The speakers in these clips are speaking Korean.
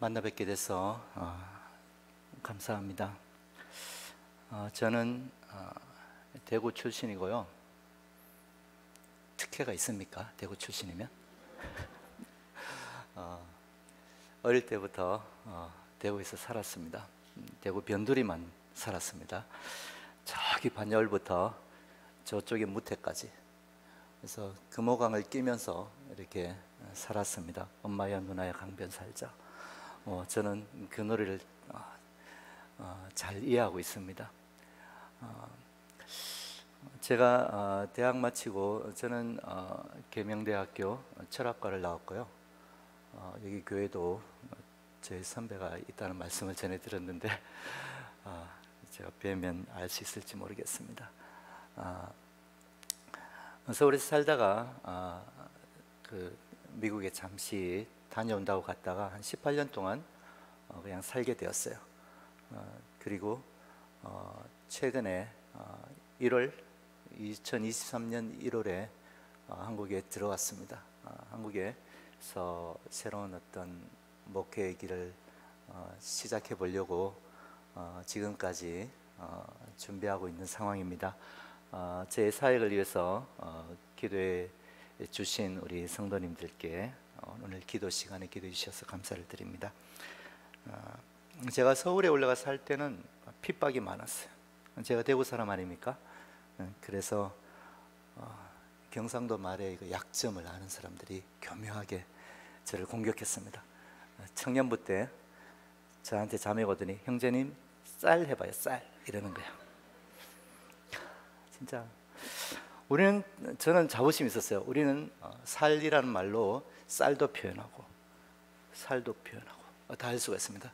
만나 뵙게 돼서 감사합니다. 저는 대구 출신이고요. 특혜가 있습니까? 대구 출신이면? 어릴 때부터 대구에서 살았습니다. 대구 변두리만 살았습니다. 저기 반야울부터 저쪽에 무태까지. 그래서 금호강을 끼면서 이렇게 살았습니다. 엄마야 누나야 강변 살자. 저는 그 노래를 잘 이해하고 있습니다. 제가 대학 마치고 저는 계명대학교 철학과를 나왔고요. 여기 교회도 제 선배가 있다는 말씀을 전해 들었는데 제가 뵈면 알 수 있을지 모르겠습니다. 서울에서 살다가 그 미국에 잠시 다녀온다고 갔다가 한 18년 동안 그냥 살게 되었어요. 그리고 최근에 2023년 1월에 한국에 들어왔습니다. 한국에서 새로운 어떤 목회의 길을 시작해 보려고 지금까지 준비하고 있는 상황입니다. 제 사역을 위해서 기도해 주신 우리 성도님들께 오늘 기도 시간에 기도해 주셔서 감사를 드립니다. 제가 서울에 올라가 살 때는 핍박이 많았어요. 제가 대구 사람 아닙니까? 그래서 경상도 말의 약점을 아는 사람들이 교묘하게 저를 공격했습니다. 청년부 때 저한테 자매가 오더니 형제님 쌀 해봐요, 쌀 이러는 거예요. 진짜 저는 자부심이 있었어요. 우리는 살이라는 말로 쌀도 표현하고 살도 표현하고 다 할 수가 있습니다.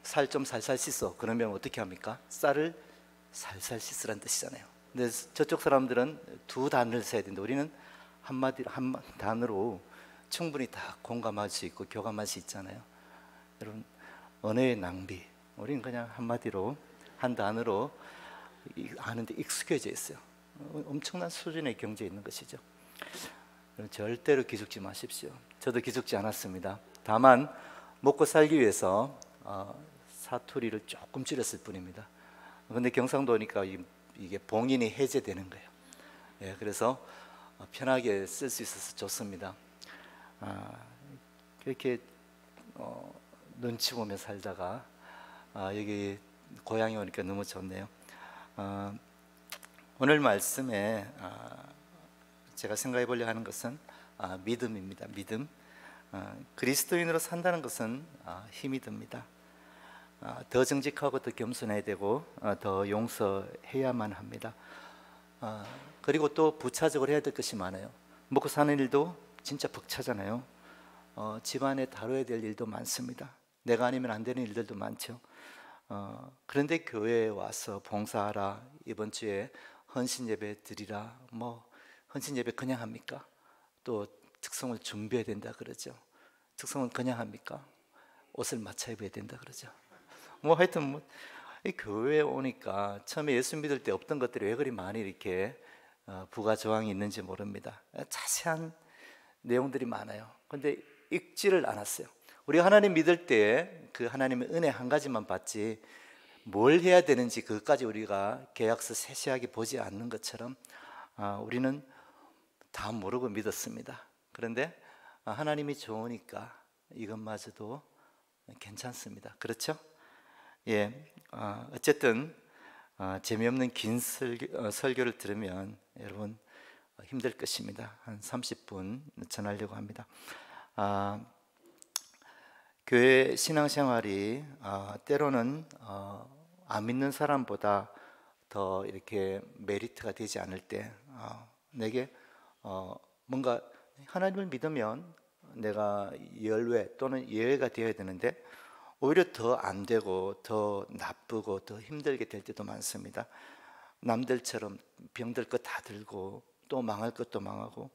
살 좀 살살 씻어 그러면 어떻게 합니까? 쌀을 살살 씻으란 뜻이잖아요. 근데 저쪽 사람들은 두 단어를 써야 되는데 우리는 한 단어로 충분히 다 공감할 수 있고 교감할 수 있잖아요. 여러분, 언어의 낭비, 우리는 그냥 한마디로 한 단어로 아는데 익숙해져 있어요. 엄청난 수준의 경제에 있는 것이죠. 절대로 기죽지 마십시오. 저도 기죽지 않았습니다. 다만 먹고 살기 위해서 사투리를 조금 줄였을 뿐입니다. 그런데 경상도 오니까 이게 봉인이 해제되는 거예요. 예, 그래서 편하게 쓸 수 있어서 좋습니다. 그렇게 눈치 보며 살다가 여기 고향에 오니까 너무 좋네요. 오늘 말씀에 제가 생각해 보려 하는 것은 믿음입니다. 믿음. 그리스도인으로 산다는 것은 힘이 듭니다. 더 정직하고 더 겸손해야 되고 더 용서해야만 합니다. 그리고 또 부차적으로 해야 될 것이 많아요. 먹고 사는 일도 진짜 벅차잖아요. 집안에 다뤄야 될 일도 많습니다. 내가 아니면 안 되는 일들도 많죠. 그런데 교회에 와서 봉사하라, 이번 주에 헌신 예배 드리라, 헌신 예배 그냥 합니까? 또 특성을 준비해야 된다 그러죠. 특성은 그냥 합니까? 옷을 맞춰 입어야 된다 그러죠. 하여튼 이 교회에 오니까 처음에 예수 믿을 때 없던 것들이 왜 그리 많이 이렇게 부가 조항이 있는지 모릅니다. 자세한 내용들이 많아요. 그런데 읽지를 않았어요. 우리가 하나님 믿을 때 그 하나님의 은혜 한 가지만 받지 뭘 해야 되는지 그것까지 우리가 계약서 세세하게 보지 않는 것처럼 우리는 다 모르고 믿었습니다. 그런데 하나님이 좋으니까 이것마저도 괜찮습니다. 그렇죠? 예, 어쨌든 재미없는 긴 설교를 들으면 여러분 힘들 것입니다. 한 30분 전하려고 합니다. 교회 신앙생활이 때로는 안 믿는 사람보다 더 이렇게 메리트가 되지 않을 때 내게 뭔가 하나님을 믿으면 내가 열외 또는 예외가 되어야 되는데 오히려 더 안 되고 더 나쁘고 더 힘들게 될 때도 많습니다. 남들처럼 병들 것 다 들고 또 망할 것도 망하고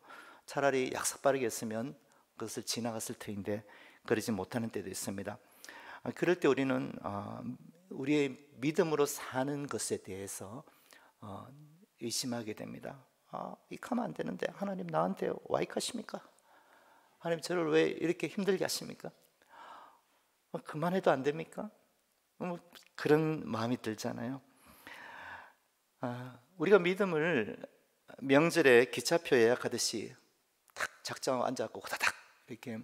차라리 약삭 빠르게 했으면 그것을 지나갔을 터인데 그러지 못하는 때도 있습니다. 그럴 때 우리는 우리의 믿음으로 사는 것에 대해서 의심하게 됩니다. 이렇게 하면 안 되는데 하나님 나한테 와 이렇게 하십니까? 하나님 저를 왜 이렇게 힘들게 하십니까? 그만해도 안 됩니까? 그런 마음이 들잖아요. 우리가 믿음을 명절에 기차표 예약하듯이 탁 작정하고 앉아갖고 후다닥 이렇게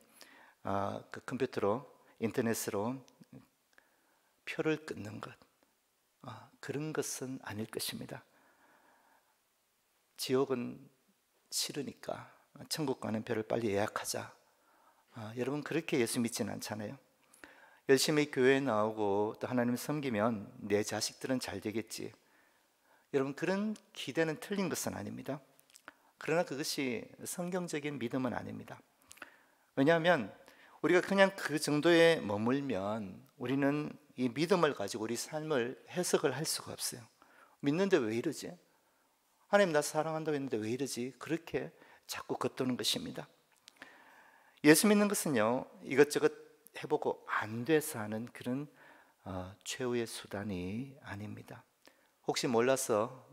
그 컴퓨터로 인터넷으로 표를 끊는 것, 그런 것은 아닐 것입니다. 지옥은 싫으니까 천국 가는 표를 빨리 예약하자. 여러분, 그렇게 예수 믿지는 않잖아요. 열심히 교회에 나오고 또 하나님 섬기면 내 자식들은 잘 되겠지. 여러분, 그런 기대는 틀린 것은 아닙니다. 그러나 그것이 성경적인 믿음은 아닙니다. 왜냐하면 우리가 그냥 그 정도에 머물면 우리는 이 믿음을 가지고 우리 삶을 해석을 할 수가 없어요. 믿는데 왜 이러지? 하나님 나 사랑한다고 했는데 왜 이러지? 그렇게 자꾸 겉도는 것입니다. 예수 믿는 것은요, 이것저것 해보고 안 돼서 하는 그런 최후의 수단이 아닙니다. 혹시 몰라서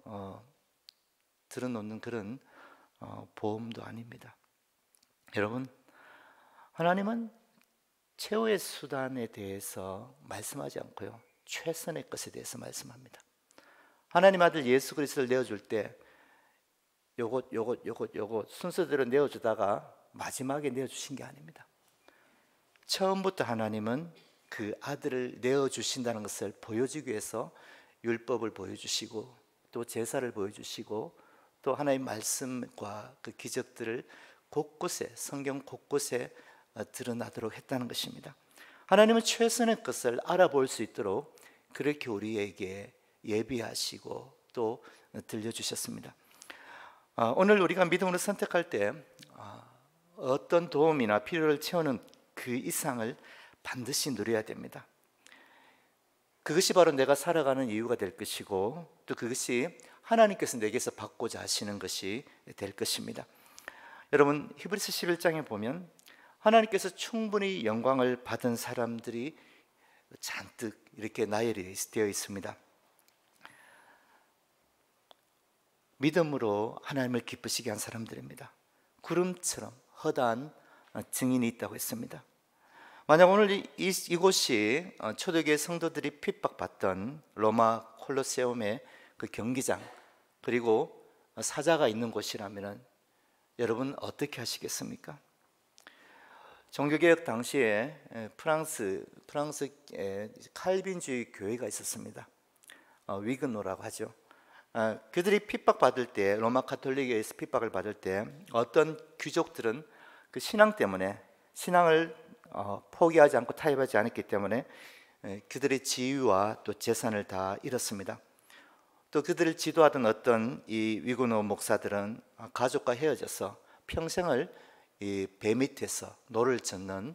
들어놓는 그런 보험도 아닙니다. 여러분, 하나님은 최후의 수단에 대해서 말씀하지 않고요, 최선의 것에 대해서 말씀합니다. 하나님 아들 예수 그리스도를 내어줄 때 요것 순서대로 내어주다가 마지막에 내어주신 게 아닙니다. 처음부터 하나님은 그 아들을 내어주신다는 것을 보여주기 위해서 율법을 보여주시고 또 제사를 보여주시고 또 하나님의 말씀과 그 기적들을 곳곳에, 성경 곳곳에 드러나도록 했다는 것입니다. 하나님은 최선의 것을 알아볼 수 있도록 그렇게 우리에게 예비하시고 또 들려주셨습니다. 오늘 우리가 믿음으로 선택할 때 어떤 도움이나 필요를 채우는 그 이상을 반드시 누려야 됩니다. 그것이 바로 내가 살아가는 이유가 될 것이고 또 그것이 하나님께서 내게서 받고자 하시는 것이 될 것입니다. 여러분, 히브리서 11장에 보면 하나님께서 충분히 영광을 받은 사람들이 잔뜩 이렇게 나열이 되어 있습니다. 믿음으로 하나님을 기쁘시게 한 사람들입니다. 구름처럼 허다한 증인이 있다고 했습니다. 만약 오늘 이곳이 초대교회 성도들이 핍박받던 로마 콜로세움의 그 경기장 그리고 사자가 있는 곳이라면 여러분 어떻게 하시겠습니까? 종교개혁 당시에 프랑스에 칼빈주의 교회가 있었습니다. 위그노라고 하죠. 그들이 핍박받을 때, 로마 가톨릭에서 핍박을 받을 때 어떤 귀족들은 그 신앙 때문에 신앙을 포기하지 않고 타협하지 않았기 때문에 그들의 지위와 또 재산을 다 잃었습니다. 또 그들을 지도하던 어떤 이 위그노 목사들은 가족과 헤어져서 평생을 이 배 밑에서 노를 젓는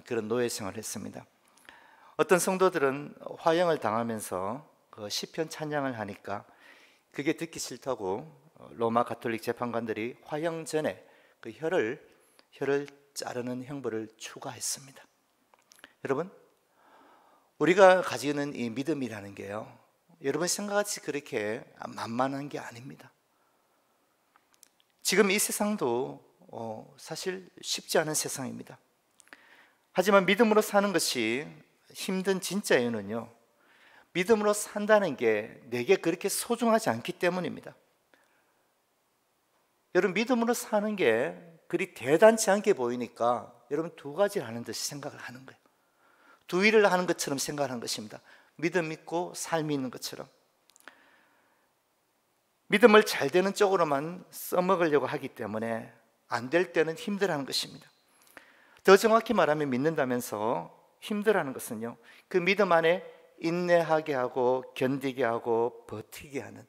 그런 노예 생활을 했습니다. 어떤 성도들은 화형을 당하면서 그 시편 찬양을 하니까 그게 듣기 싫다고 로마 가톨릭 재판관들이 화형 전에 그 혀를 자르는 형벌을 추가했습니다. 여러분, 우리가 가지고 있는 이 믿음이라는 게요, 여러분 생각같이 그렇게 만만한 게 아닙니다. 지금 이 세상도 사실 쉽지 않은 세상입니다. 하지만 믿음으로 사는 것이 힘든 진짜 이유는요, 믿음으로 산다는 게 내게 그렇게 소중하지 않기 때문입니다. 여러분, 믿음으로 사는 게 그리 대단치 않게 보이니까 여러분 두 가지를 하는 듯이 생각을 하는 거예요. 두 일을 하는 것처럼 생각하는 것입니다. 믿음 있고 삶이 있는 것처럼. 믿음을 잘 되는 쪽으로만 써먹으려고 하기 때문에 안 될 때는 힘들어하는 것입니다. 더 정확히 말하면 믿는다면서 힘들어하는 것은요, 그 믿음 안에 인내하게 하고 견디게 하고 버티게 하는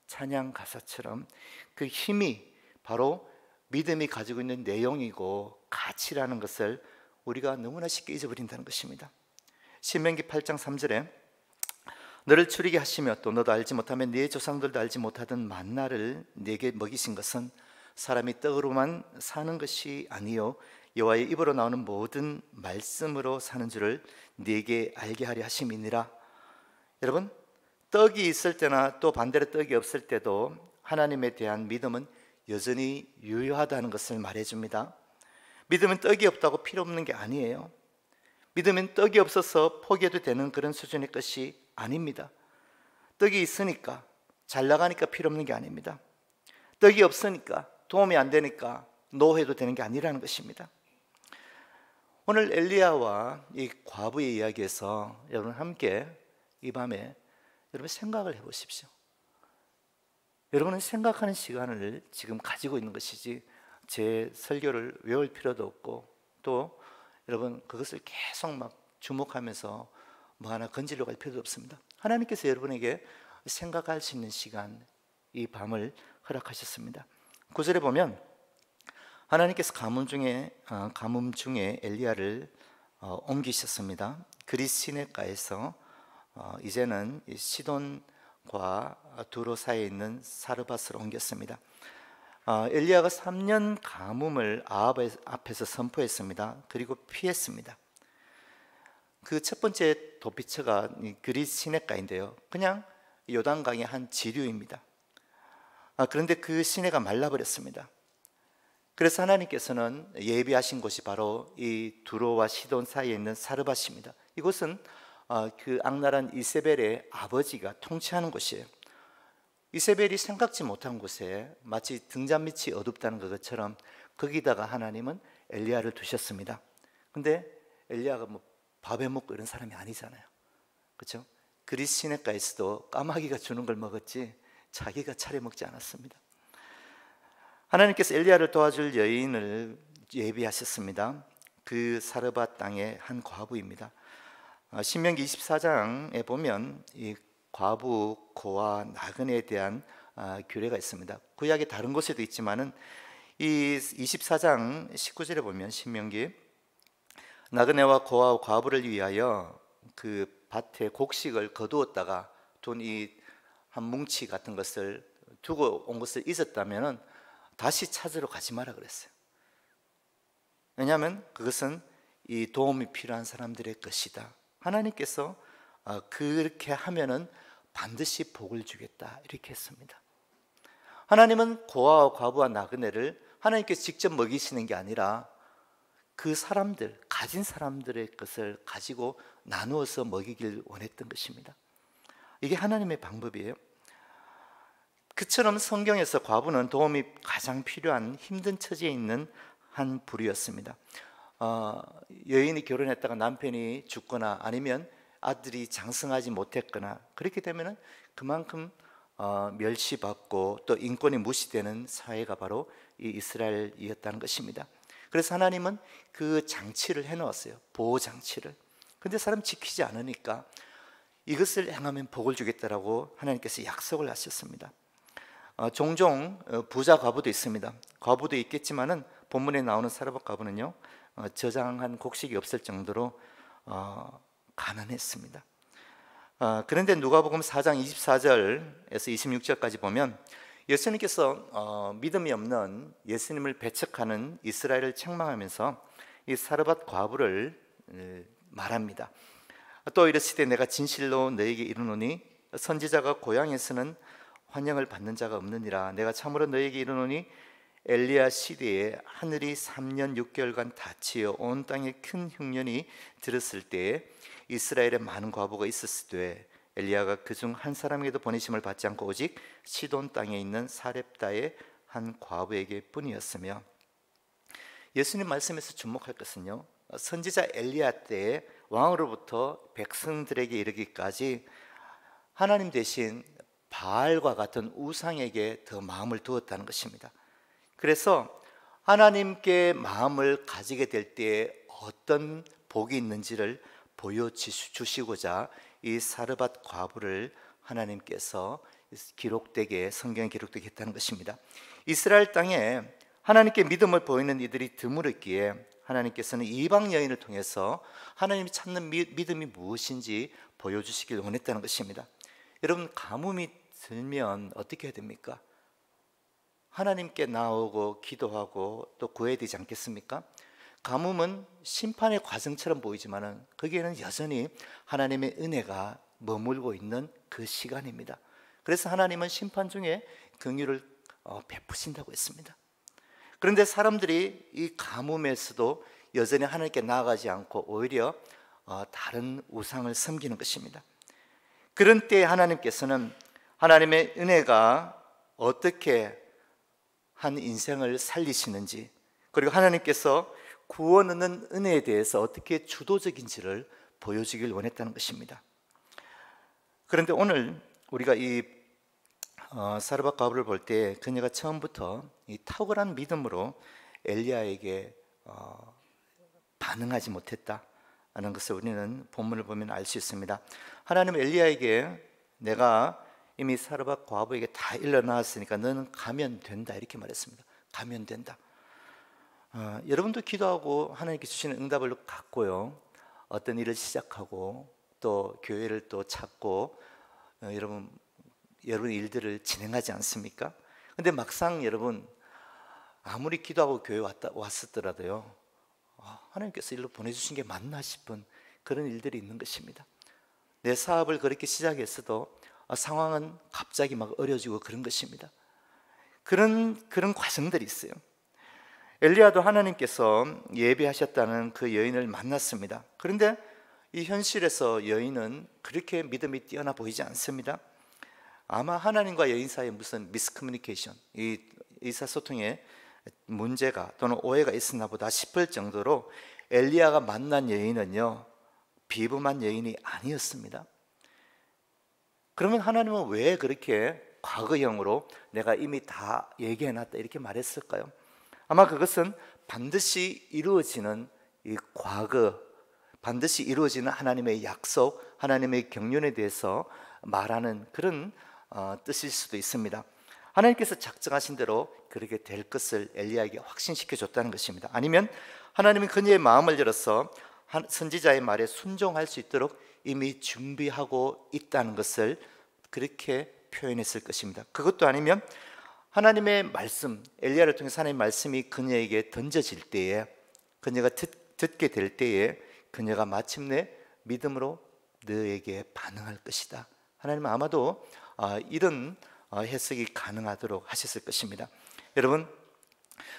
찬양 가사처럼 그 힘이 바로 믿음이 가지고 있는 내용이고 가치라는 것을 우리가 너무나 쉽게 잊어버린다는 것입니다. 신명기 8장 3절에 너를 추리게 하시며 또 너도 알지 못하면 네 조상들도 알지 못하던 만나를 네게 먹이신 것은 사람이 떡으로만 사는 것이 아니요 여호와의 입으로 나오는 모든 말씀으로 사는 줄을 네게 알게 하려 하심이니라. 여러분, 떡이 있을 때나 또 반대로 떡이 없을 때도 하나님에 대한 믿음은 여전히 유효하다는 것을 말해줍니다. 믿음은 떡이 없다고 필요 없는 게 아니에요. 믿음은 떡이 없어서 포기해도 되는 그런 수준의 것이 아닙니다. 떡이 있으니까, 잘 나가니까 필요 없는 게 아닙니다. 떡이 없으니까, 도움이 안 되니까 노해도 되는 게 아니라는 것입니다. 오늘 엘리야와 이 과부의 이야기에서 여러분 함께 이 밤에 여러분 생각을 해보십시오. 여러분은 생각하는 시간을 지금 가지고 있는 것이지 제 설교를 외울 필요도 없고, 또 여러분 그것을 계속 막 주목하면서 뭐 하나 건지려고 할 필요도 없습니다. 하나님께서 여러분에게 생각할 수 있는 시간, 이 밤을 허락하셨습니다. 9절에 보면 하나님께서 가뭄 중에 엘리야를 옮기셨습니다. 그리스 시내가에서 이제는 시돈과 두로 사이에 있는 사르밧으로 옮겼습니다. 엘리야가 3년 가뭄을 아합 앞에서 선포했습니다. 그리고 피했습니다. 그 첫 번째 도피처가 그리스 시내가인데요, 그냥 요단강의 한 지류입니다. 그런데 그 시내가 말라버렸습니다. 그래서 하나님께서는 예비하신 곳이 바로 이 두로와 시돈 사이에 있는 사르밧입니다. 이곳은 그 악랄한 이세벨의 아버지가 통치하는 곳이에요. 이세벨이 생각지 못한 곳에 마치 등잔 밑이 어둡다는 것처럼 거기다가 하나님은 엘리야를 두셨습니다. 근데 엘리야가 뭐 밥해 먹고 이런 사람이 아니잖아요, 그렇죠? 그리스 시내가에서도 까마귀가 주는 걸 먹었지 자기가 차려 먹지 않았습니다. 하나님께서 엘리야를 도와줄 여인을 예비하셨습니다. 그 사르밧 땅의 한 과부입니다. 신명기 24장에 보면 이 과부 고아 나그네에 대한 규례가 있습니다. 구약의 다른 곳에도 있지만은 이 24장 19절에 보면 신명기, 나그네와 고아 과부를 위하여 그 밭에 곡식을 거두었다가 돈 이 한 뭉치 같은 것을 두고 온 것을 잊었다면은 다시 찾으러 가지 마라 그랬어요. 왜냐하면 그것은 이 도움이 필요한 사람들의 것이다. 하나님께서 그렇게 하면은 반드시 복을 주겠다 이렇게 했습니다. 하나님은 고아와 과부와 나그네를 하나님께서 직접 먹이시는 게 아니라 그 사람들, 가진 사람들의 것을 가지고 나누어서 먹이길 원했던 것입니다. 이게 하나님의 방법이에요. 그처럼 성경에서 과부는 도움이 가장 필요한 힘든 처지에 있는 한 부류였습니다. 여인이 결혼했다가 남편이 죽거나 아니면 아들이 장성하지 못했거나 그렇게 되면 그만큼 멸시받고 또 인권이 무시되는 사회가 바로 이 이스라엘이었다는 것입니다. 그래서 하나님은 그 장치를 해놓았어요, 보호 장치를. 근데 사람 지키지 않으니까 이것을 행하면 복을 주겠다라고 하나님께서 약속을 하셨습니다. 종종 부자 과부도 있습니다. 과부도 있겠지만은 본문에 나오는 사르밧 과부는요, 저장한 곡식이 없을 정도로 가난했습니다. 그런데 누가복음 4장 24절에서 26절까지 보면 예수님께서 믿음이 없는 예수님을 배척하는 이스라엘을 책망하면서 이 사르밧 과부를 말합니다. 또 이르시되 내가 진실로 너에게 이르노니 선지자가 고향에서는 환영을 받는 자가 없느니라. 내가 참으로 너에게 이르노니 엘리야 시대에 하늘이 3년 6개월간 닫히어 온 땅에 큰 흉년이 들었을 때에 이스라엘에 많은 과부가 있었으되 엘리야가 그중 한 사람에게도 보내심을 받지 않고 오직 시돈 땅에 있는 사렙다의 한 과부에게 뿐이었으며, 예수님 말씀에서 주목할 것은요, 선지자 엘리야 때에 왕으로부터 백성들에게 이르기까지 하나님 대신 바알과 같은 우상에게 더 마음을 두었다는 것입니다. 그래서 하나님께 마음을 가지게 될 때에 어떤 복이 있는지를 보여주시고자 이 사르밧 과부를 하나님께서 성경에 기록되게 했다는 것입니다. 이스라엘 땅에 하나님께 믿음을 보이는 이들이 드물었기에 하나님께서는 이방 여인을 통해서 하나님이 찾는 믿음이 무엇인지 보여주시길 원했다는 것입니다. 여러분, 가뭄이 들면 어떻게 해야 됩니까? 하나님께 나오고 기도하고 또 구해야 되지 않겠습니까? 가뭄은 심판의 과정처럼 보이지만 거기에는 여전히 하나님의 은혜가 머물고 있는 그 시간입니다. 그래서 하나님은 심판 중에 긍휼을 베푸신다고 했습니다. 그런데 사람들이 이 가뭄에서도 여전히 하나님께 나아가지 않고 오히려 다른 우상을 섬기는 것입니다. 그런 때에 하나님께서는 하나님의 은혜가 어떻게 한 인생을 살리시는지, 그리고 하나님께서 구원 얻는 은혜에 대해서 어떻게 주도적인지를 보여주길 원했다는 것입니다. 그런데 오늘 우리가 이 사르밧 과부를 볼 때 그녀가 처음부터 이 탁월한 믿음으로 엘리야에게 반응하지 못했다는 것을 우리는 본문을 보면 알 수 있습니다. 하나님은 엘리야에게 내가 이미 사르밧 과부에게 다 일러놨으니까 너는 가면 된다 이렇게 말했습니다. 가면 된다. 여러분도 기도하고 하나님께 주시는 응답을 갖고요, 어떤 일을 시작하고 또 교회를 또 찾고 여러분 일들을 진행하지 않습니까? 근데 막상 여러분 아무리 기도하고 교회 왔었더라도요, 하나님께서 일로 보내주신 게 맞나 싶은 그런 일들이 있는 것입니다. 내 사업을 그렇게 시작했어도 상황은 갑자기 막 어려지고 그런 것입니다. 그런 과정들이 있어요. 엘리야도 하나님께서 예배하셨다는 그 여인을 만났습니다. 그런데 이 현실에서 여인은 그렇게 믿음이 뛰어나 보이지 않습니다. 아마 하나님과 여인 사이에 무슨 미스커뮤니케이션, 이 의사소통에 문제가 또는 오해가 있었나 보다 싶을 정도로 엘리야가 만난 여인은요, 비범한 여인이 아니었습니다. 그러면 하나님은 왜 그렇게 과거형으로 내가 이미 다 얘기해놨다 이렇게 말했을까요? 아마 그것은 반드시 이루어지는 이 과거, 반드시 이루어지는 하나님의 약속, 하나님의 경륜에 대해서 말하는 그런 뜻일 수도 있습니다. 하나님께서 작정하신 대로 그렇게 될 것을 엘리야에게 확신시켜 줬다는 것입니다. 아니면 하나님은 그녀의 마음을 열어서 선지자의 말에 순종할 수 있도록 이미 준비하고 있다는 것을 그렇게 표현했을 것입니다. 그것도 아니면 하나님의 말씀, 엘리야를 통해서 하나님의 말씀이 그녀에게 던져질 때에, 그녀가 듣게 될 때에 그녀가 마침내 믿음으로 너에게 반응할 것이다. 하나님은 아마도 이런 해석이 가능하도록 하셨을 것입니다. 여러분,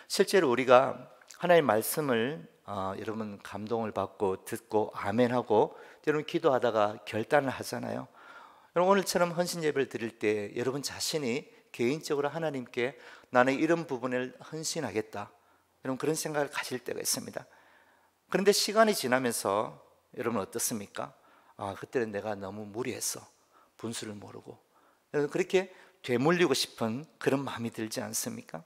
실제로 우리가 하나님의 말씀을 여러분 감동을 받고 듣고 아멘하고 여러분 기도하다가 결단을 하잖아요. 여러분, 오늘처럼 헌신 예배를 드릴 때 여러분 자신이 개인적으로 하나님께 나는 이런 부분을 헌신하겠다, 여러분 그런 생각을 가질 때가 있습니다. 그런데 시간이 지나면서 여러분 어떻습니까? 그때는 내가 너무 무리했어, 분수를 모르고, 여러분 그렇게 되물리고 싶은 그런 마음이 들지 않습니까?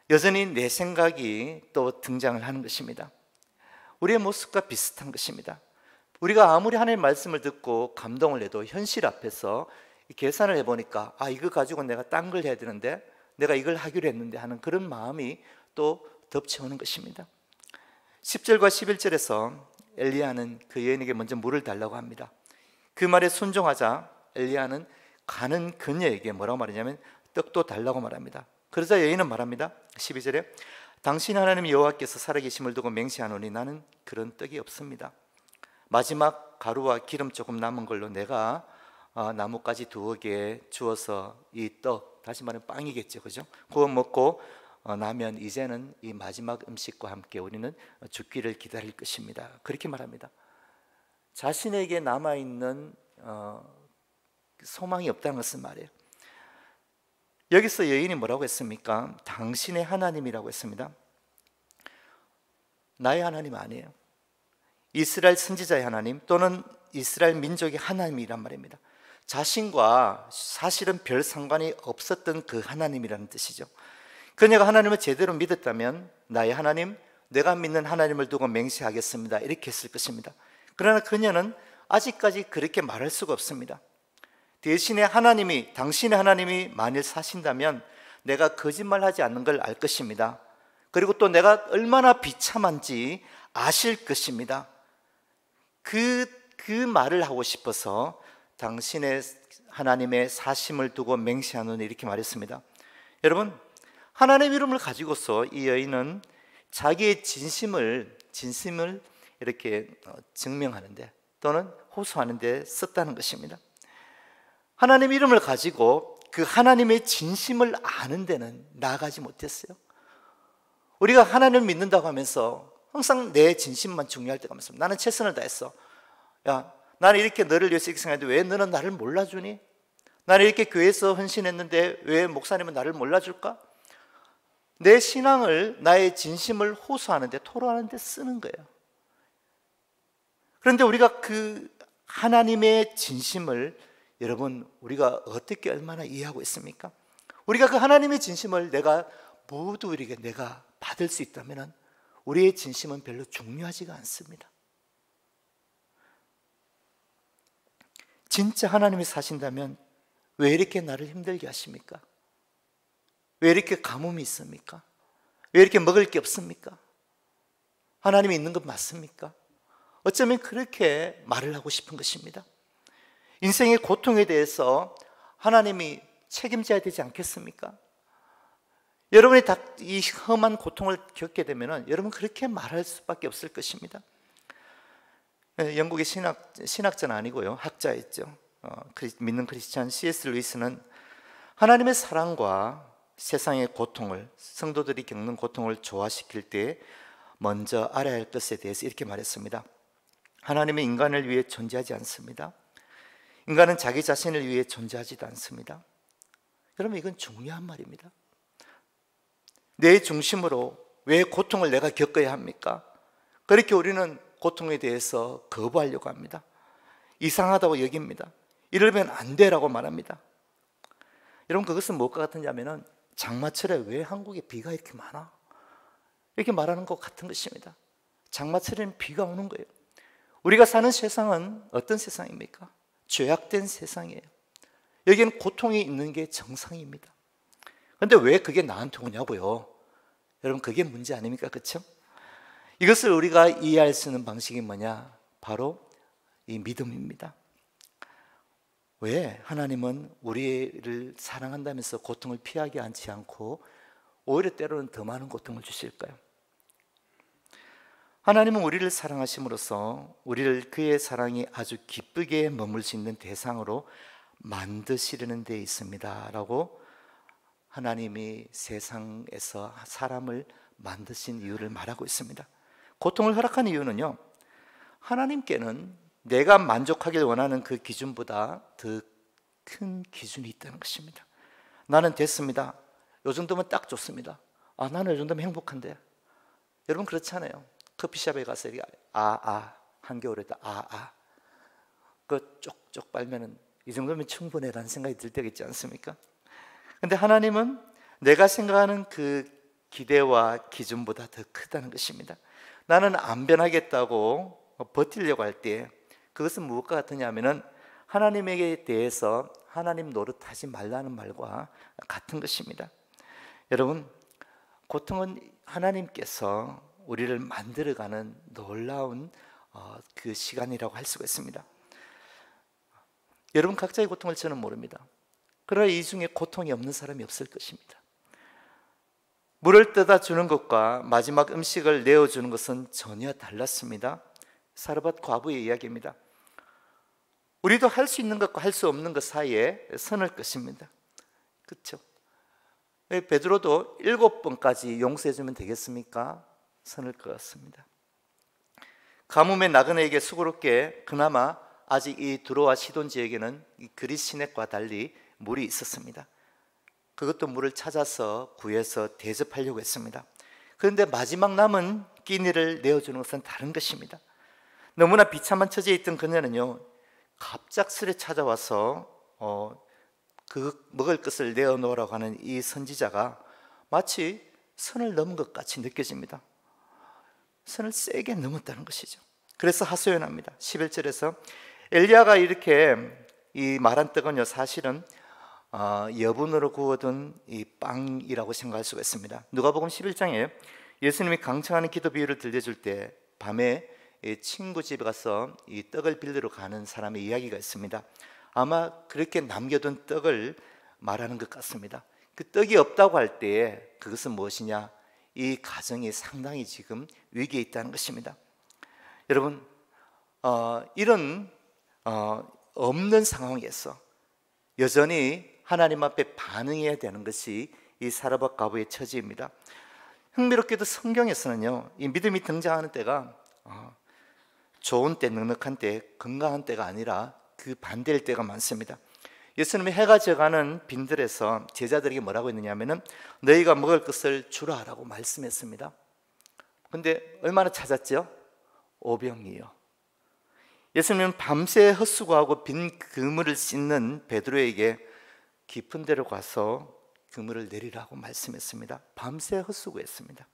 여전히 내 생각이 또 등장을 하는 것입니다. 우리의 모습과 비슷한 것입니다. 우리가 아무리 하나님의 말씀을 듣고 감동을 해도 현실 앞에서 계산을 해보니까 이거 가지고 내가 딴 걸 해야 되는데, 내가 이걸 하기로 했는데 하는 그런 마음이 또 덮쳐오는 것입니다. 10절과 11절에서 엘리야는 그 여인에게 먼저 물을 달라고 합니다. 그 말에 순종하자 엘리야는 가는 그녀에게 뭐라고 말하냐면 떡도 달라고 말합니다. 그러자 여인은 말합니다. 12절에 당신 하나님 여호와께서 살아계심을 두고 맹세하노니 나는 그런 떡이 없습니다. 마지막 가루와 기름 조금 남은 걸로 내가 나뭇가지 2개 주어서 이 떡, 다시 말하면 빵이겠죠, 그죠? 그거 먹고 나면 이제는 이 마지막 음식과 함께 우리는 죽기를 기다릴 것입니다. 그렇게 말합니다. 자신에게 남아있는 소망이 없다는 것은 말이에요. 여기서 여인이 뭐라고 했습니까? 당신의 하나님이라고 했습니다. 나의 하나님 아니에요. 이스라엘 선지자의 하나님 또는 이스라엘 민족의 하나님이란 말입니다. 자신과 사실은 별 상관이 없었던 그 하나님이라는 뜻이죠. 그녀가 하나님을 제대로 믿었다면 나의 하나님, 내가 믿는 하나님을 두고 맹세하겠습니다 이렇게 했을 것입니다. 그러나 그녀는 아직까지 그렇게 말할 수가 없습니다. 대신에 하나님이, 당신의 하나님이 만일 사신다면 내가 거짓말하지 않는 걸 알 것입니다. 그리고 또 내가 얼마나 비참한지 아실 것입니다. 그 말을 하고 싶어서 당신의 하나님의 사심을 두고 맹세하노니 이렇게 말했습니다. 여러분, 하나님의 이름을 가지고서 이 여인은 자기의 진심을 이렇게 증명하는데 또는 호소하는데 썼다는 것입니다. 하나님의 이름을 가지고 그 하나님의 진심을 아는 데는 나아가지 못했어요. 우리가 하나님을 믿는다고 하면서 항상 내 진심만 중요할 때가 많습니다. 나는 최선을 다했어. 야, 나는 이렇게 너를 위해서 이렇게 생각했는데 왜 너는 나를 몰라주니? 나는 이렇게 교회에서 헌신했는데 왜 목사님은 나를 몰라줄까? 내 신앙을, 나의 진심을 호소하는데, 토로하는데 쓰는 거예요. 그런데 우리가 그 하나님의 진심을, 여러분, 우리가 어떻게 얼마나 이해하고 있습니까? 우리가 그 하나님의 진심을 모두 우리에게 내가 받을 수 있다면 우리의 진심은 별로 중요하지가 않습니다. 진짜 하나님이 사신다면 왜 이렇게 나를 힘들게 하십니까? 왜 이렇게 가뭄이 있습니까? 왜 이렇게 먹을 게 없습니까? 하나님이 있는 것 맞습니까? 어쩌면 그렇게 말을 하고 싶은 것입니다. 인생의 고통에 대해서 하나님이 책임져야 되지 않겠습니까? 여러분이 이 험한 고통을 겪게 되면 여러분 그렇게 말할 수밖에 없을 것입니다. 영국의 신학자는 아니고요, 학자였죠. 믿는 크리스찬 C.S. 루이스는 하나님의 사랑과 세상의 고통을, 성도들이 겪는 고통을 조화시킬 때 먼저 알아야 할 것에 대해서 이렇게 말했습니다. 하나님은 인간을 위해 존재하지 않습니다. 인간은 자기 자신을 위해 존재하지도 않습니다. 여러분, 이건 중요한 말입니다. 내 중심으로 왜 고통을 내가 겪어야 합니까? 그렇게 우리는 고통에 대해서 거부하려고 합니다. 이상하다고 여깁니다. 이러면 안 돼라고 말합니다. 여러분, 그것은 무엇과 같은지 하면은 장마철에 왜 한국에 비가 이렇게 많아? 이렇게 말하는 것 같은 것입니다. 장마철에는 비가 오는 거예요. 우리가 사는 세상은 어떤 세상입니까? 죄악된 세상이에요. 여기는 고통이 있는 게 정상입니다. 그런데 왜 그게 나한테 오냐고요? 여러분, 그게 문제 아닙니까? 그렇죠? 이것을 우리가 이해할 수 있는 방식이 뭐냐? 바로 이 믿음입니다. 왜 하나님은 우리를 사랑한다면서 고통을 피하게 하지 않고 오히려 때로는 더 많은 고통을 주실까요? 하나님은 우리를 사랑하심으로써 우리를 그의 사랑이 아주 기쁘게 머물 수 있는 대상으로 만드시려는 데 있습니다 라고 하나님이 세상에서 사람을 만드신 이유를 말하고 있습니다. 고통을 허락한 이유는요, 하나님께는 내가 만족하길 원하는 그 기준보다 더 큰 기준이 있다는 것입니다. 나는 됐습니다. 요 정도면 딱 좋습니다. 나는 요 정도면 행복한데. 여러분, 그렇잖아요. 커피숍에 가서 한겨울에 그 쪽쪽 빨면은 이 정도면 충분해라는 생각이 들 때가 있지 않습니까? 근데 하나님은 내가 생각하는 그 기대와 기준보다 더 크다는 것입니다. 나는 안 변하겠다고 버티려고 할 때 그것은 무엇과 같으냐 하면은 하나님에게 대해서 하나님 노릇하지 말라는 말과 같은 것입니다. 여러분, 고통은 하나님께서 우리를 만들어가는 놀라운 그 시간이라고 할 수가 있습니다. 여러분 각자의 고통을 저는 모릅니다. 그러나 이 중에 고통이 없는 사람이 없을 것입니다. 물을 떠다 주는 것과 마지막 음식을 내어주는 것은 전혀 달랐습니다. 사르밧 과부의 이야기입니다. 우리도 할 수 있는 것과 할 수 없는 것 사이에 선을 것입니다. 그렇죠? 베드로도 7번까지 용서해주면 되겠습니까? 선을 그었습니다. 가뭄의 나그네에게 수고롭게 그나마 아직 이 두로와 시돈 지역에는 이 그리스 시내과 달리 물이 있었습니다. 그것도 물을 찾아서 구해서 대접하려고 했습니다. 그런데 마지막 남은 끼니를 내어주는 것은 다른 것입니다. 너무나 비참한 처지에 있던 그녀는요, 갑작스레 찾아와서 그 먹을 것을 내어놓으라고 하는 이 선지자가 마치 선을 넘은 것 같이 느껴집니다. 선을 세게 넘었다는 것이죠. 그래서 하소연합니다. 11절에서 엘리야가 이렇게 이 말한 떡은요, 사실은 여분으로 구워둔 이 빵이라고 생각할 수가 있습니다. 누가복음 11장에 예수님이 강청하는 기도 비유를 들려줄 때 밤에 친구 집에 가서 이 떡을 빌리러 가는 사람의 이야기가 있습니다. 아마 그렇게 남겨둔 떡을 말하는 것 같습니다. 그 떡이 없다고 할 때 그것은 무엇이냐? 이 가정이 상당히 지금 위기에 있다는 것입니다. 여러분, 이런 없는 상황에서 여전히 하나님 앞에 반응해야 되는 것이 이 사르밧 과부의 처지입니다. 흥미롭게도 성경에서는요, 이 믿음이 등장하는 때가 좋은 때, 넉넉한 때, 건강한 때가 아니라 그 반대일 때가 많습니다. 예수님이 해가 져가는 빈들에서 제자들에게 뭐라고 했느냐면은 너희가 먹을 것을 주라라고 말씀했습니다. 근데 얼마나 찾았죠? 5병이요. 예수님은 밤새 헛수고하고 빈 그물을 씻는 베드로에게 깊은 데로 가서 그물을 내리라고 말씀했습니다. 밤새 헛수고했습니다.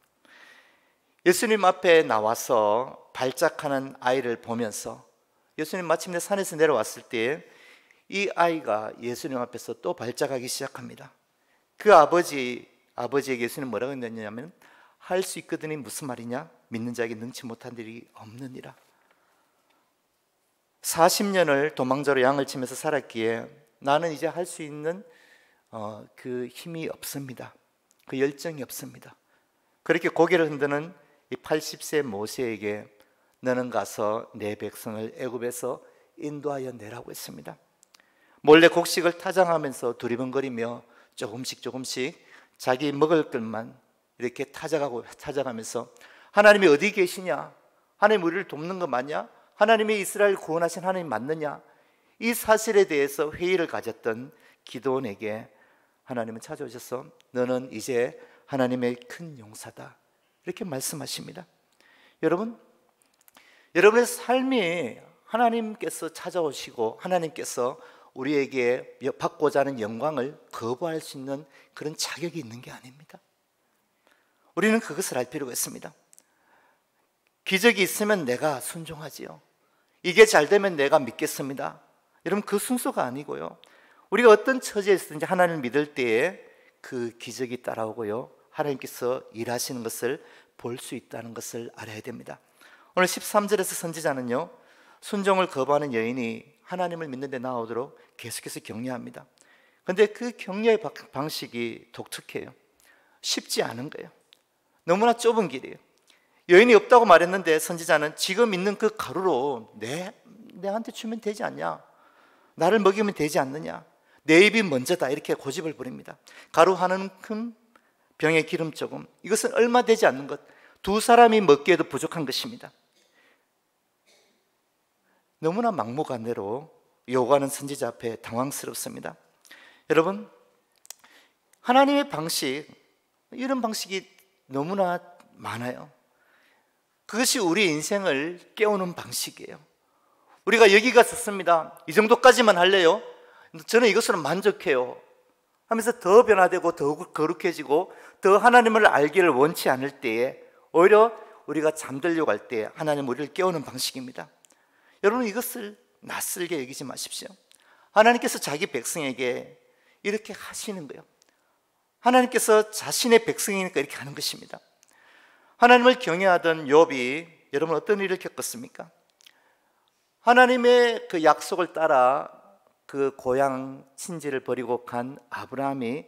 예수님 앞에 나와서 발작하는 아이를 보면서 예수님 마침내 산에서 내려왔을 때 이 아이가 예수님 앞에서 또 발작하기 시작합니다. 그 아버지에게 예수님 뭐라고 했냐면 할 수 있거든이 무슨 말이냐? 믿는 자에게 능치 못한 일이 없느니라. 40년을 도망자로 양을 치면서 살았기에 나는 이제 할 수 있는 그 힘이 없습니다. 그 열정이 없습니다. 그렇게 고개를 흔드는 이 80세 모세에게 너는 가서 내 백성을 애굽에서 인도하여 내라고 했습니다. 몰래 곡식을 타장하면서 두리번거리며 조금씩 자기 먹을 것만 이렇게 타작하면서 하나님이 어디 계시냐? 하나님 우리를 돕는 거 맞냐? 하나님이 이스라엘 구원하신 하나님 맞느냐? 이 사실에 대해서 회의를 가졌던 기드온에게 하나님은 찾아오셔서 너는 이제 하나님의 큰 용사다 이렇게 말씀하십니다. 여러분의 삶이 하나님께서 찾아오시고 하나님께서 우리에게 받고자 하는 영광을 거부할 수 있는 그런 자격이 있는 게 아닙니다. 우리는 그것을 알 필요가 있습니다. 기적이 있으면 내가 순종하지요. 이게 잘 되면 내가 믿겠습니다. 여러분 그 순서가 아니고요, 우리가 어떤 처지에 있든지 하나님을 믿을 때에 그 기적이 따라오고요, 하나님께서 일하시는 것을 볼 수 있다는 것을 알아야 됩니다. 오늘 13절에서 선지자는요, 순종을 거부하는 여인이 하나님을 믿는 데 나오도록 계속해서 격려합니다. 그런데 그 격려의 방식이 독특해요. 쉽지 않은 거예요. 너무나 좁은 길이에요. 여인이 없다고 말했는데 선지자는 지금 있는 그 가루로 내한테 주면 되지 않냐? 나를 먹이면 되지 않느냐? 내 입이 먼저다 이렇게 고집을 부립니다. 가루 한 움큼, 병에 기름 조금, 이것은 얼마 되지 않는 것, 두 사람이 먹기에도 부족한 것입니다. 너무나 막무가내로 요구하는 선지자 앞에 당황스럽습니다. 여러분, 하나님의 방식, 이런 방식이 너무나 많아요. 그것이 우리 인생을 깨우는 방식이에요. 우리가 여기 갔었습니다. 이 정도까지만 할래요? 저는 이것으로 만족해요 하면서 더 변화되고 더 거룩해지고 더 하나님을 알기를 원치 않을 때에 오히려 우리가 잠들려고 할 때 하나님 우리를 깨우는 방식입니다. 여러분 이것을 낯설게 여기지 마십시오. 하나님께서 자기 백성에게 이렇게 하시는 거예요. 하나님께서 자신의 백성이니까 이렇게 하는 것입니다. 하나님을 경외하던 욥이 여러분 어떤 일을 겪었습니까? 하나님의 그 약속을 따라 그 고향 친지를 버리고 간 아브라함이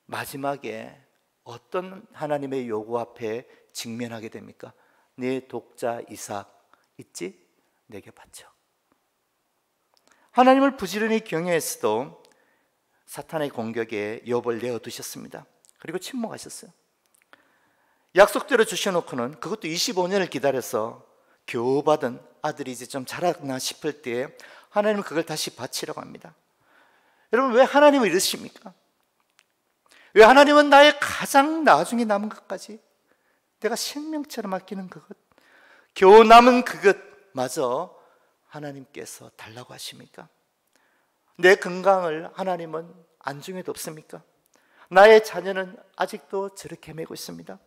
마지막에 어떤 하나님의 요구 앞에 직면하게 됩니까? 내 독자 이삭 있지? 내게 바쳐. 하나님을 부지런히 경외했어도 사탄의 공격에 욥을 내어두셨습니다. 그리고 침묵하셨어요. 약속대로 주셔놓고는 그것도 25년을 기다려서 겨우 받은 아들이 이제 좀 자랐나 싶을 때에 하나님은 그걸 다시 바치라고 합니다. 여러분 왜 하나님은 이러십니까? 왜 하나님은 나의 가장 나중에 남은 것까지 내가 생명처럼 아끼는 그것, 겨우 남은 그것마저 하나님께서 달라고 하십니까? 내 건강을 하나님은 안중에도 없습니까? 나의 자녀는 아직도 저렇게 매고 있습니다.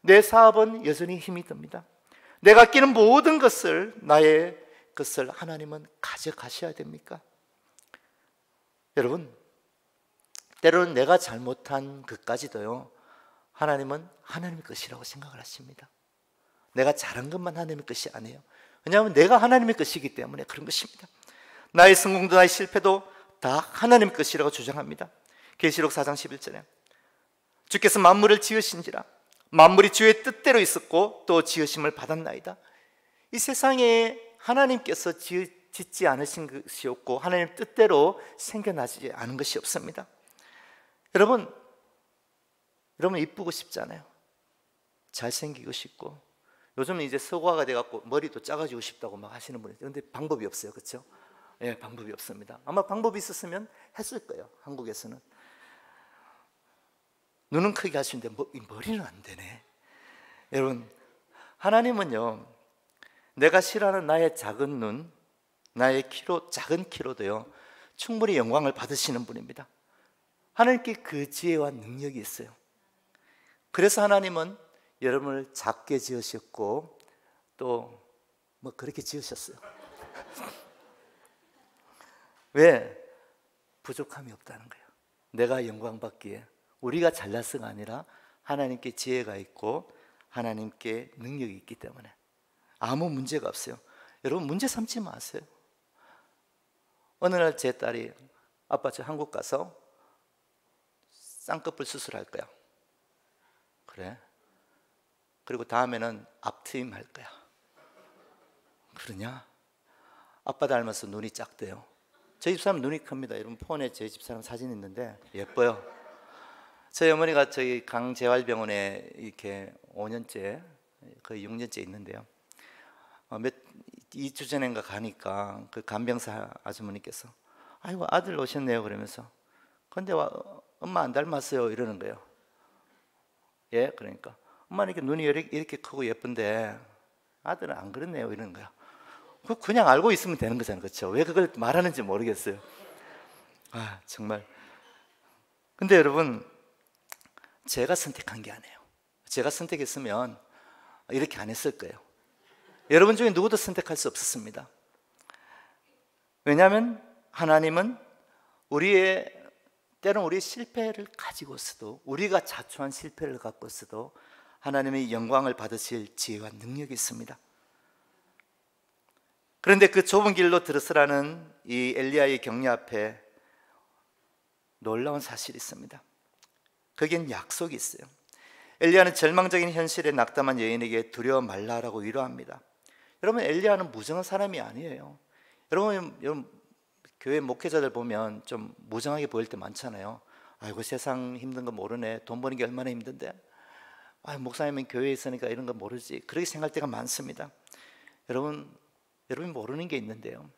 내 사업은 여전히 힘이 듭니다. 내가 아끼는 모든 것을, 나의 것을 하나님은 가져가셔야 됩니까? 여러분, 때로는 내가 잘못한 것까지도요, 하나님은 하나님의 것이라고 생각을 하십니다. 내가 잘한 것만 하나님의 것이 아니에요. 왜냐하면 내가 하나님의 것이기 때문에 그런 것입니다. 나의 성공도 나의 실패도 다 하나님의 것이라고 주장합니다. 계시록 4장 11절에 주께서 만물을 지으신지라 만물이 주의 뜻대로 있었고 또 지으심을 받았나이다. 이 세상에 하나님께서 짓지 않으신 것이 없고 하나님 뜻대로 생겨나지 않은 것이 없습니다. 여러분 이쁘고 싶잖아요. 잘생기고 싶고, 요즘은 이제 서구화가 돼갖고 머리도 작아지고 싶다고 막 하시는 분이 있는데 방법이 없어요. 그렇죠? 예, 방법이 없습니다. 아마 방법이 있었으면 했을 거예요. 한국에서는. 눈은 크게 하시는데 머리는 안 되네. 여러분, 하나님은요, 내가 싫어하는 나의 작은 눈, 나의 작은 키로도요 충분히 영광을 받으시는 분입니다. 하나님께 그 지혜와 능력이 있어요. 그래서 하나님은 여러분을 작게 지으셨고 또 뭐 그렇게 지으셨어요. 왜? 부족함이 없다는 거예요. 내가 영광 받기에 우리가 잘나서가 아니라 하나님께 지혜가 있고 하나님께 능력이 있기 때문에 아무 문제가 없어요. 여러분, 문제 삼지 마세요. 어느 날 제 딸이 아빠 저 한국 가서 쌍꺼풀 수술할 거야. 그래? 그리고 다음에는 앞트임 할 거야. 그러냐? 아빠 닮아서 눈이 작대요. 저희 집사람 눈이 큽니다. 여러분, 폰에 저희 집사람 사진 있는데 예뻐요. 저희 어머니가 저희 강재활병원에 이렇게 5년째 거의 6년째 있는데요. 2주 전인가 가니까 그 간병사 아주머니께서 아이고 아들 오셨네요 그러면서 근데 엄마 안 닮았어요 이러는 거예요. 예, 그러니까 엄마는 이렇게 눈이 이렇게 크고 예쁜데 아들은 안 그렇네요 이러는 거예요. 그냥 알고 있으면 되는 거잖아요. 그렇죠? 왜 그걸 말하는지 모르겠어요. 아, 정말. 근데 여러분, 제가 선택한 게 아니에요. 제가 선택했으면 이렇게 안 했을 거예요. 여러분 중에 누구도 선택할 수 없었습니다. 왜냐하면 하나님은 때로는 우리의 실패를 가지고 있어도, 우리가 자초한 실패를 갖고 있어도 하나님의 영광을 받으실 지혜와 능력이 있습니다. 그런데 그 좁은 길로 들어서라는 이 엘리야의 격려 앞에 놀라운 사실이 있습니다. 거기엔 약속이 있어요. 엘리야는 절망적인 현실에 낙담한 여인에게 두려워 말라라고 위로합니다. 여러분, 엘리야는 무정한 사람이 아니에요. 여러분 교회 목회자들 보면 좀 무정하게 보일 때 많잖아요. 아이고 세상 힘든 거 모르네. 돈 버는 게 얼마나 힘든데. 목사님은 교회에 있으니까 이런 거 모르지. 그렇게 생각할 때가 많습니다. 여러분이 모르는 게 있는데요.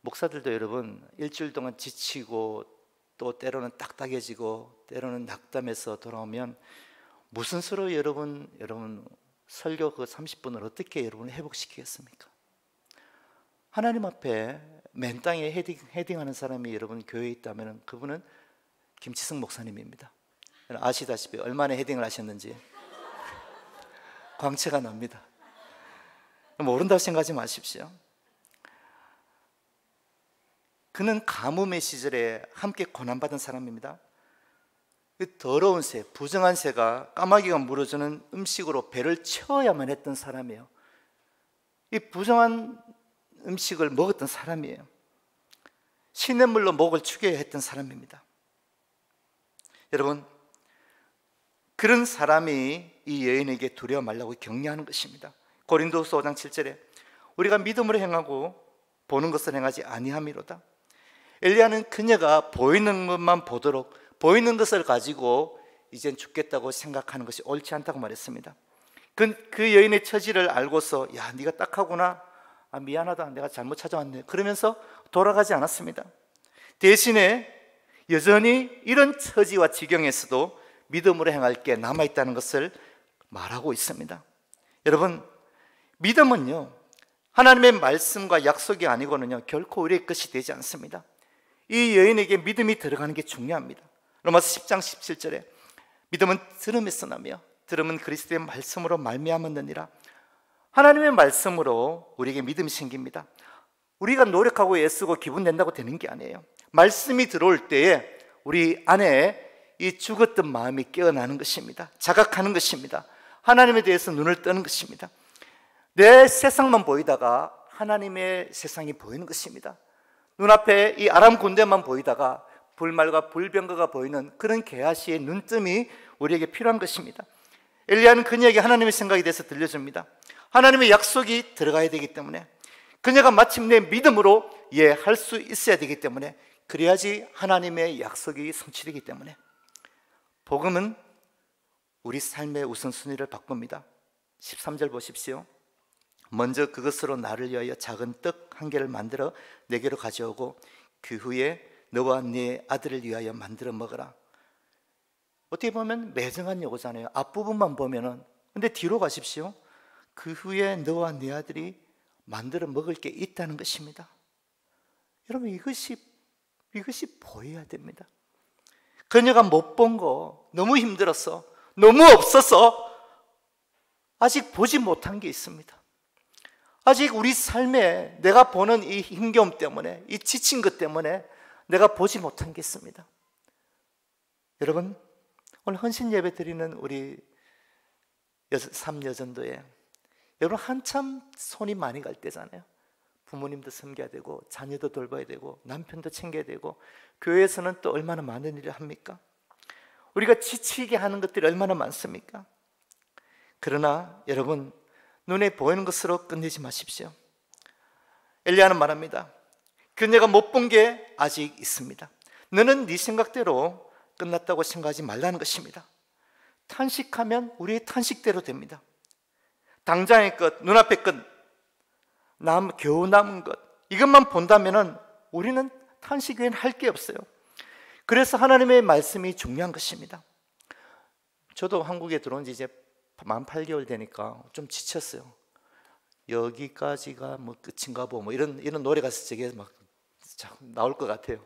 목사들도 여러분 일주일 동안 지치고 또 때로는 딱딱해지고 때로는 낙담해서 돌아오면 무슨 수로 여러분 설교 그 30분을 어떻게 여러분을 회복시키겠습니까? 하나님 앞에 맨 땅에 헤딩하는 사람이 여러분 교회에 있다면 그분은 김치승 목사님입니다. 아시다시피 얼마나 헤딩을 하셨는지 광채가 납니다. 모른다고 생각하지 마십시오. 그는 가뭄의 시절에 함께 고난받은 사람입니다. 그 더러운 새, 부정한 새가 까마귀가 물어주는 음식으로 배를 채워야만 했던 사람이에요. 이 부정한 음식을 먹었던 사람이에요. 시냇물로 목을 축여야 했던 사람입니다. 여러분, 그런 사람이 이 여인에게 두려워 말라고 격려하는 것입니다. 고린도후서 5장 7절에 우리가 믿음으로 행하고 보는 것을 행하지 아니함이로다. 엘리야는 그녀가 보이는 것만 보도록 보이는 것을 가지고 이젠 죽겠다고 생각하는 것이 옳지 않다고 말했습니다. 그 여인의 처지를 알고서 야, 네가 딱하구나. 미안하다. 내가 잘못 찾아왔네. 그러면서 돌아가지 않았습니다. 대신에 여전히 이런 처지와 지경에서도 믿음으로 행할 게 남아있다는 것을 말하고 있습니다. 여러분, 믿음은요 하나님의 말씀과 약속이 아니고는요 결코 우리의 것이 되지 않습니다. 이 여인에게 믿음이 들어가는 게 중요합니다. 로마서 10장 17절에 믿음은 들음에서 나며 들음은 그리스도의 말씀으로 말미암았느니라. 하나님의 말씀으로 우리에게 믿음이 생깁니다. 우리가 노력하고 애쓰고 기분 낸다고 되는 게 아니에요. 말씀이 들어올 때에 우리 안에 이 죽었던 마음이 깨어나는 것입니다. 자각하는 것입니다. 하나님에 대해서 눈을 뜨는 것입니다. 내 세상만 보이다가 하나님의 세상이 보이는 것입니다. 눈앞에 이 아람 군대만 보이다가 불말과 불병거가 보이는 그런 게하시의 눈뜸이 우리에게 필요한 것입니다. 엘리야는 그녀에게 하나님의 생각에 대해서 들려줍니다. 하나님의 약속이 들어가야 되기 때문에 그녀가 마침내 믿음으로 할 수 있어야 되기 때문에 그래야지 하나님의 약속이 성취되기 때문에 복음은 우리 삶의 우선순위를 바꿉니다. 13절 보십시오. 먼저 그것으로 나를 위하여 작은 떡 한 개를 만들어 내게로 가져오고 그 후에 너와 네 아들을 위하여 만들어 먹어라. 어떻게 보면 매정한 요구잖아요. 앞부분만 보면은. 근데 뒤로 가십시오. 그 후에 너와 네 아들이 만들어 먹을 게 있다는 것입니다. 여러분, 이것이 보여야 됩니다. 그녀가 못 본 거 너무 힘들었어, 너무 없어서 아직 보지 못한 게 있습니다. 아직 우리 삶에 내가 보는 이 힘겨움 때문에, 이 지친 것 때문에 내가 보지 못한 게 있습니다. 여러분, 오늘 헌신 예배 드리는 우리 삼여전도에 여러분 한참 손이 많이 갈 때잖아요. 부모님도 섬겨야 되고 자녀도 돌봐야 되고 남편도 챙겨야 되고 교회에서는 또 얼마나 많은 일을 합니까? 우리가 지치게 하는 것들이 얼마나 많습니까? 그러나 여러분, 눈에 보이는 것으로 끝내지 마십시오. 엘리야는 말합니다. 그녀가 못 본 게 아직 있습니다. 너는 네 생각대로 끝났다고 생각하지 말라는 것입니다. 탄식하면 우리의 탄식대로 됩니다. 당장의 것, 눈앞의 것, 겨우 남은 것, 이것만 본다면 우리는 탄식 외에는 할 게 없어요. 그래서 하나님의 말씀이 중요한 것입니다. 저도 한국에 들어온 지 이제 만 8개월 되니까 좀 지쳤어요. 여기까지가 뭐 끝인가 보, 뭐 이런 노래가 저게 막 나올 것 같아요.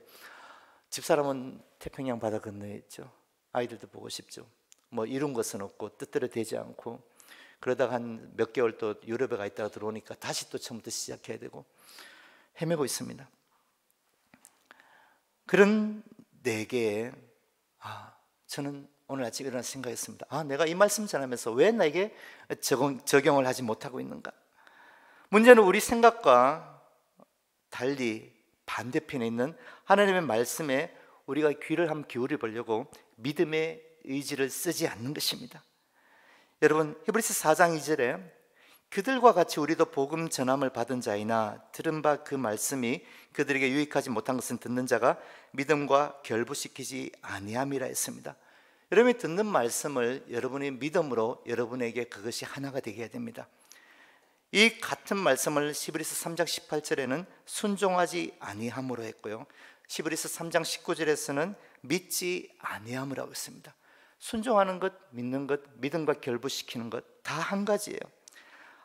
집사람은 태평양 바다 건너에 있죠. 아이들도 보고 싶죠. 뭐 이룬 것은 없고 뜻대로 되지 않고, 그러다가 한 몇 개월 또 유럽에 가 있다가 들어오니까 다시 또 처음부터 시작해야 되고 헤매고 있습니다. 그런 내게 저는 오늘 아침에 일어나서 생각했습니다. 내가 이 말씀 전하면서 왜 나에게 적용을 하지 못하고 있는가? 문제는 우리 생각과 달리 반대편에 있는 하나님의 말씀에 우리가 귀를 한번 기울여 보려고 믿음의 의지를 쓰지 않는 것입니다. 여러분, 히브리서 4장 2절에 그들과 같이 우리도 복음 전함을 받은 자이나 들은 바 그 말씀이 그들에게 유익하지 못한 것은 듣는 자가 믿음과 결부시키지 아니함이라 했습니다. 여러분이 듣는 말씀을 여러분의 믿음으로 여러분에게 그것이 하나가 되게 해야 됩니다. 이 같은 말씀을 히브리서 3장 18절에는 순종하지 아니함으로 했고요, 히브리서 3장 19절에서는 믿지 아니함이라고 했습니다. 순종하는 것, 믿는 것, 믿음과 결부시키는 것 다 한 가지예요.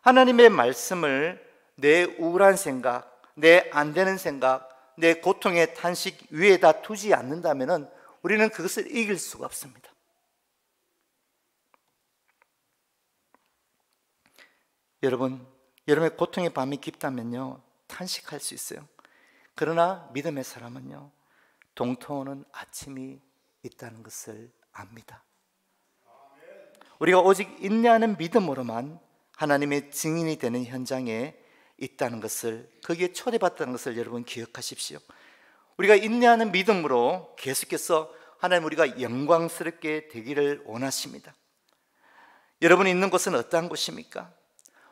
하나님의 말씀을 내 우울한 생각, 내 안 되는 생각, 내 고통의 탄식 위에다 두지 않는다면 우리는 그것을 이길 수가 없습니다. 여러분의 고통의 밤이 깊다면요, 탄식할 수 있어요. 그러나 믿음의 사람은요, 동토하는 아침이 있다는 것을 압니다. 우리가 오직 인내하는 믿음으로만 하나님의 증인이 되는 현장에 있다는 것을, 거기에 초대받다는 것을 여러분 기억하십시오. 우리가 인내하는 믿음으로 계속해서 하나님 우리가 영광스럽게 되기를 원하십니다. 여러분이 있는 곳은 어떠한 곳입니까?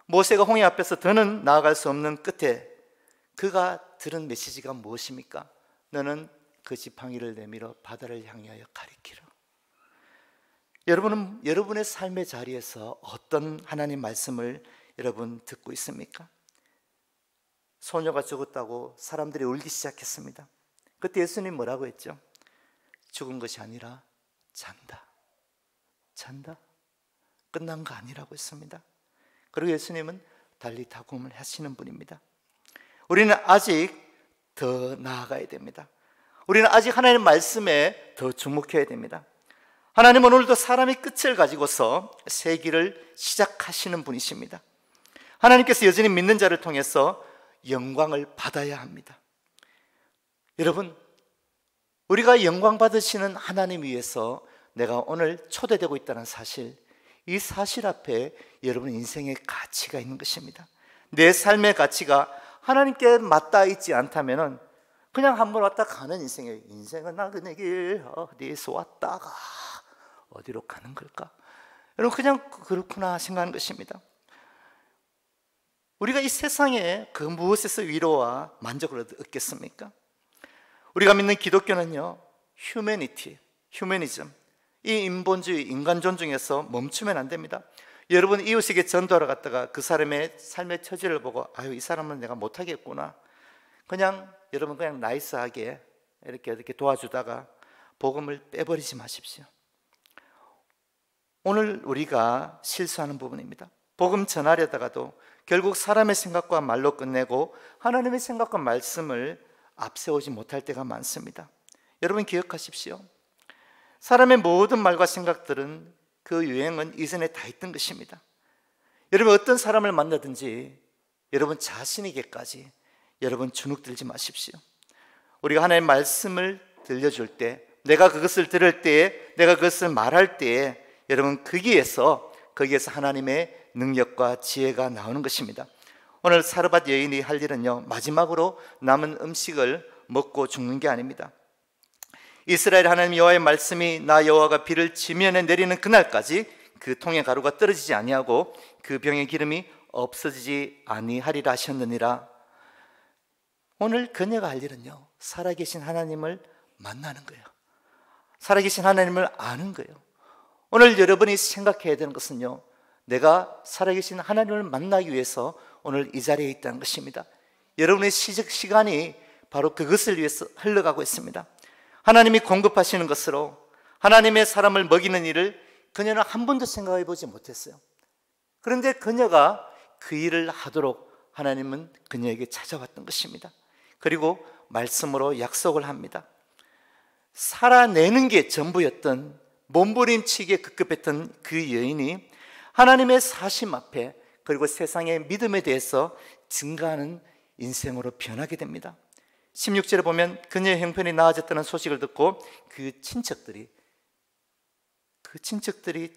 모세가 홍해 앞에서 더는 나아갈 수 없는 끝에 그가 들은 메시지가 무엇입니까? 너는 그 지팡이를 내밀어 바다를 향하여 가리키라. 여러분은 여러분의 삶의 자리에서 어떤 하나님 말씀을 여러분 듣고 있습니까? 소녀가 죽었다고 사람들이 울기 시작했습니다. 그때 예수님 뭐라고 했죠? 죽은 것이 아니라 잔다. 끝난 거 아니라고 했습니다. 그리고 예수님은 달리 다굼을 하시는 분입니다. 우리는 아직 더 나아가야 됩니다. 우리는 아직 하나님의 말씀에 더 주목해야 됩니다. 하나님은 오늘도 사람의 끝을 가지고서 새 길을 시작하시는 분이십니다. 하나님께서 여전히 믿는 자를 통해서 영광을 받아야 합니다. 여러분, 우리가 영광 받으시는 하나님 위해서 내가 오늘 초대되고 있다는 사실, 이 사실 앞에 여러분 인생의 가치가 있는 것입니다. 내 삶의 가치가 하나님께 맞닿아 있지 않다면 그냥 한번 왔다 가는 인생이에요. 인생은 나그네 길 어디서 왔다가 어디로 가는 걸까? 여러분, 그냥 그렇구나 생각하는 것입니다. 우리가 이 세상에 그 무엇에서 위로와 만족을 얻겠습니까? 우리가 믿는 기독교는요, 휴머니즘, 이 인본주의, 인간 존중에서 멈추면 안 됩니다. 여러분 이웃에게 전도하러 갔다가 그 사람의 삶의 처지를 보고 아유 이 사람은 내가 못하겠구나, 그냥 여러분 그냥 나이스하게 이렇게 도와주다가 복음을 빼버리지 마십시오. 오늘 우리가 실수하는 부분입니다. 복음 전하려다가도 결국 사람의 생각과 말로 끝내고 하나님의 생각과 말씀을 앞세우지 못할 때가 많습니다. 여러분 기억하십시오. 사람의 모든 말과 생각들은 그 유행은 이전에 다 있던 것입니다. 여러분 어떤 사람을 만나든지 여러분 자신에게까지 여러분 주눅들지 마십시오. 우리가 하나님의 말씀을 들려줄 때, 내가 그것을 들을 때에, 내가 그것을 말할 때에 여러분 거기에서 하나님의 능력과 지혜가 나오는 것입니다. 오늘 사르밧 여인이 할 일은요, 마지막으로 남은 음식을 먹고 죽는 게 아닙니다. 이스라엘 하나님 여호와의 말씀이 나 여호와가 비를 지면에 내리는 그날까지 그 통의 가루가 떨어지지 아니하고 그 병의 기름이 없어지지 아니하리라 하셨느니라. 오늘 그녀가 할 일은요, 살아계신 하나님을 만나는 거예요. 살아계신 하나님을 아는 거예요. 오늘 여러분이 생각해야 되는 것은요, 내가 살아계신 하나님을 만나기 위해서 오늘 이 자리에 있다는 것입니다. 여러분의 시간이 바로 그것을 위해서 흘러가고 있습니다. 하나님이 공급하시는 것으로 하나님의 사람을 먹이는 일을 그녀는 한 번도 생각해 보지 못했어요. 그런데 그녀가 그 일을 하도록 하나님은 그녀에게 찾아왔던 것입니다. 그리고 말씀으로 약속을 합니다. 살아내는 게 전부였던, 몸부림치기에 급급했던 그 여인이 하나님의 사심 앞에, 그리고 세상의 믿음에 대해서 증가하는 인생으로 변하게 됩니다. 16절에 보면 그녀의 형편이 나아졌다는 소식을 듣고 그 친척들이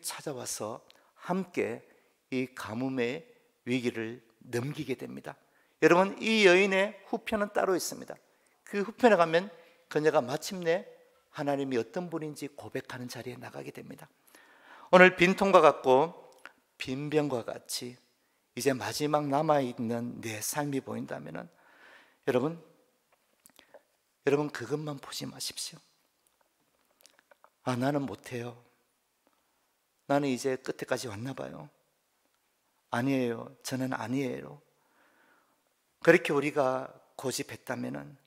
찾아와서 함께 이 가뭄의 위기를 넘기게 됩니다. 여러분 이 여인의 후편은 따로 있습니다. 그 후편에 가면 그녀가 마침내 하나님이 어떤 분인지 고백하는 자리에 나가게 됩니다. 오늘 빈통과 같고 빈병과 같이 이제 마지막 남아있는 내 삶이 보인다면 여러분 그것만 보지 마십시오. 아, 나는 못해요. 나는 이제 끝에까지 왔나 봐요. 아니에요. 저는 아니에요. 그렇게 우리가 고집했다면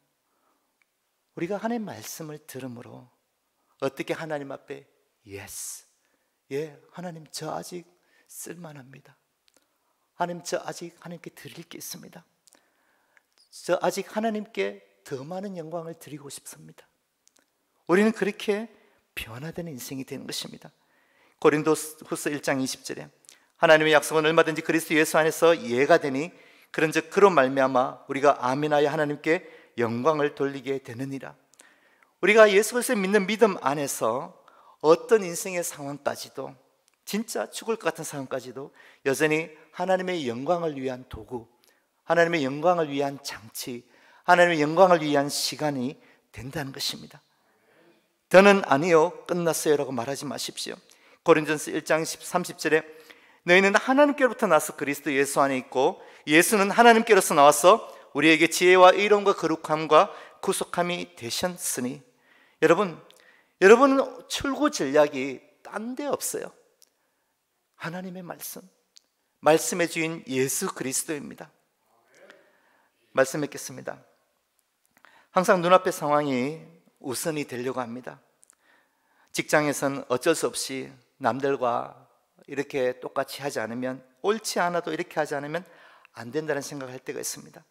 우리가 하나님의 말씀을 들음으로 어떻게 하나님 앞에 예스, 예, 하나님 저 아직 쓸만합니다. 하나님 저 아직 하나님께 드릴 게 있습니다. 저 아직 하나님께 더 많은 영광을 드리고 싶습니다. 우리는 그렇게 변화되는 인생이 되는 것입니다. 고린도후서 1장 20절에 하나님의 약속은 얼마든지 그리스도 예수 안에서 예가 되니 그런즉 그로 말미암아 우리가 아멘하여 하나님께 영광을 돌리게 되느니라. 우리가 예수 그리스도를 믿는 믿음 안에서 어떤 인생의 상황까지도, 진짜 죽을 것 같은 상황까지도 여전히 하나님의 영광을 위한 도구, 하나님의 영광을 위한 장치, 하나님의 영광을 위한 시간이 된다는 것입니다. 더는 아니요 끝났어요 라고 말하지 마십시오. 고린도전서 1장 30절에 너희는 하나님께로부터 나서 그리스도 예수 안에 있고 예수는 하나님께로서 나와서 우리에게 지혜와 의로움과 거룩함과 구속함이 되셨으니. 여러분은 출구 전략이 딴 데 없어요. 하나님의 말씀의 주인 예수 그리스도입니다. 말씀 맺겠습니다. 항상 눈앞의 상황이 우선이 되려고 합니다. 직장에서는 어쩔 수 없이 남들과 이렇게 똑같이 하지 않으면, 옳지 않아도 이렇게 하지 않으면 안 된다는 생각을 할 때가 있습니다.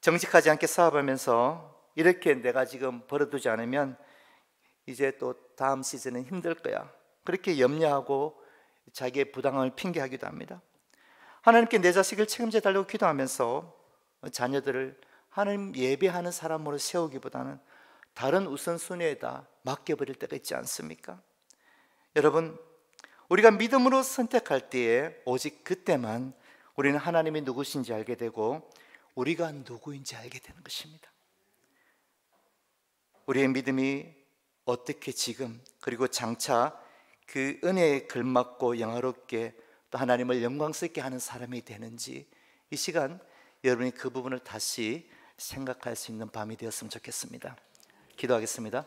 정직하지 않게 사업하면서 이렇게 내가 지금 벌어두지 않으면 이제 또 다음 시즌은 힘들 거야, 그렇게 염려하고 자기의 부당함을 핑계하기도 합니다. 하나님께 내 자식을 책임져 달라고 기도하면서 자녀들을 하나님 예배하는 사람으로 세우기보다는 다른 우선순위에다 맡겨버릴 때가 있지 않습니까? 여러분, 우리가 믿음으로 선택할 때에 오직 그때만 우리는 하나님이 누구신지 알게 되고 우리가 누구인지 알게 되는 것입니다. 우리의 믿음이 어떻게 지금 그리고 장차 그 은혜에 걸맞고 영화롭게 또 하나님을 영광스럽게 하는 사람이 되는지, 이 시간 여러분이 그 부분을 다시 생각할 수 있는 밤이 되었으면 좋겠습니다. 기도하겠습니다.